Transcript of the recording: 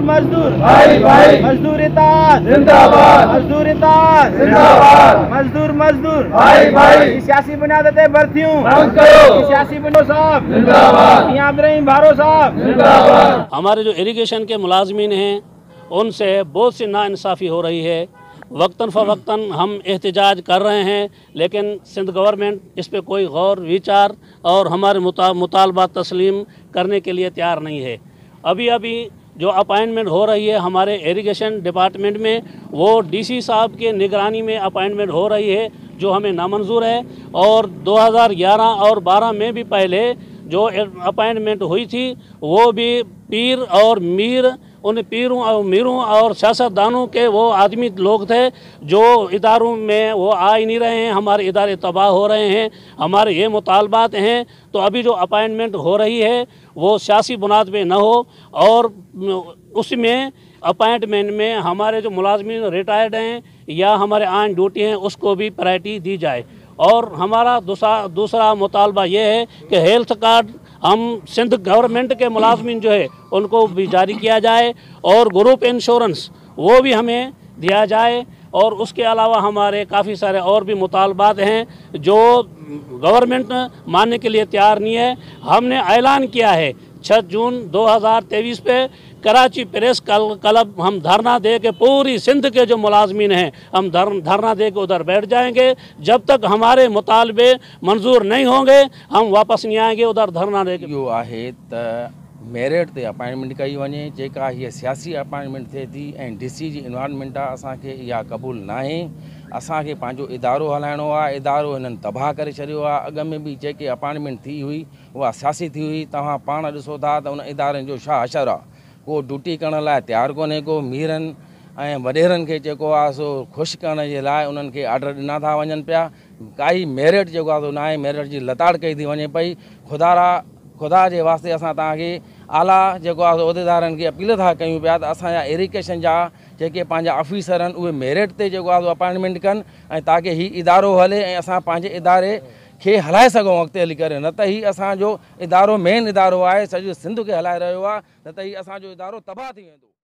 मजदूर भाई भाई मजदूर इत्तेहाद जिंदाबाद, मजदूर इत्तेहाद जिंदाबाद, मजदूर मजदूर भाई भाई की सियासी बुनियाद भर्तियों बंद करो, सियासी बुनियाद साहब जिंदाबाद, मियां अब्दुर्रहीम भारो साहब जिंदाबाद। हमारे जो इरिगेशन के मुलाजमीन हैं उनसे बहुत सी नाइंसाफ़ी हो रही है। वक्तन फ़वक्तन हम एहतजाज कर रहे हैं, लेकिन सिंध गवर्नमेंट इस पर कोई गौर विचार और हमारे मुतालबात तस्लीम करने के लिए तैयार नहीं है। अभी अभी जो अपॉइंटमेंट हो रही है हमारे इरिगेशन डिपार्टमेंट में, वो डीसी साहब के निगरानी में अपॉइंटमेंट हो रही है, जो हमें नामंजूर है। और 2011 और 12 में भी पहले जो अपॉइंटमेंट हुई थी वो भी पीर और मीर, उन पीरों और मीरों और सियासतदानों के वो आदमी लोग थे जो इदारों में वो आ ही नहीं रहे हैं। हमारे इदारे तबाह हो रहे हैं, हमारे ये मुतालबात हैं। तो अभी जो अपॉइंटमेंट हो रही है वो सियासी बुनियाद पे न हो, और उसमें अपॉइंटमेंट में हमारे जो मुलाजमीन रिटायर्ड हैं या हमारे ऑन ड्यूटी हैं उसको भी प्रायोरिटी दी जाए। और हमारा दूसरा मुतालबा ये है कि हेल्थ कार्ड हम सिंध गवर्नमेंट के मुलाजमीन जो है उनको भी जारी किया जाए, और ग्रुप इंश्योरेंस वो भी हमें दिया जाए। और उसके अलावा हमारे काफ़ी सारे और भी मुतालबात हैं जो गवर्नमेंट मानने के लिए तैयार नहीं है। हमने ऐलान किया है 6 जून 2023 पे कराची प्रेस क्लब हम धरना दे के पूरी सिंध के जो मुलाजमीन हैं हम धरना दे के उधर बैठ जाएंगे। जब तक हमारे मुतालबे मंजूर नहीं होंगे हम वापस नहीं आएंगे उधर धरना दे के। इहो आहे त मेरिट ते अपॉइंटमेंट कई वञे, जेका हीअ सियासी अपॉइंटमेंट थिए थी ऐं डीसी जी इन्वायरमेंट आहे, असांखे इहा क़बूल न आहे। असांखे पंहिंजो इदारो हलाइणो आहे, इदारो हिननि तबाह करे छॾियो आहे। अॻ में बि जेके अपॉइंटमेंट थी हुई उहा सियासी थी हुई। तव्हां पाण ॾिसो था त उन इदारनि जो छा असर आहे। को ड्यूटी करण लाइ तयारु कोन्हे, को मीरनि ऐं वॾेरनि खे जेको आहे सो ख़ुशि करण जे लाइ उन्हनि खे ऑर्डर ॾिना था वञनि पिया। काई मेरिट जेको आहे सो न आहे, मेरिट जी लताड़ कई थी वञे पई। ख़ुदा जे वास्ते असां तव्हांखे आला जेको आहे उहिदेदारनि खे अपील था कयूं पिया त असांजा इरिगेशन जा जेके पंहिंजा ऑफिसर आहिनि उहे मेरिट ते जेको आहे अपॉइंटमेंट कनि ऐं ताकी हीउ इदारो हले ऐं असां पंहिंजे इदारे खे हलाए सघूं अॻिते हली करे। न त हीउ असांजो इदारो मेन इदारो आहे, सॼो सिंध खे हलाए रहियो आहे, न त हीउ असांजो इदारो तबाह थी वेंदो।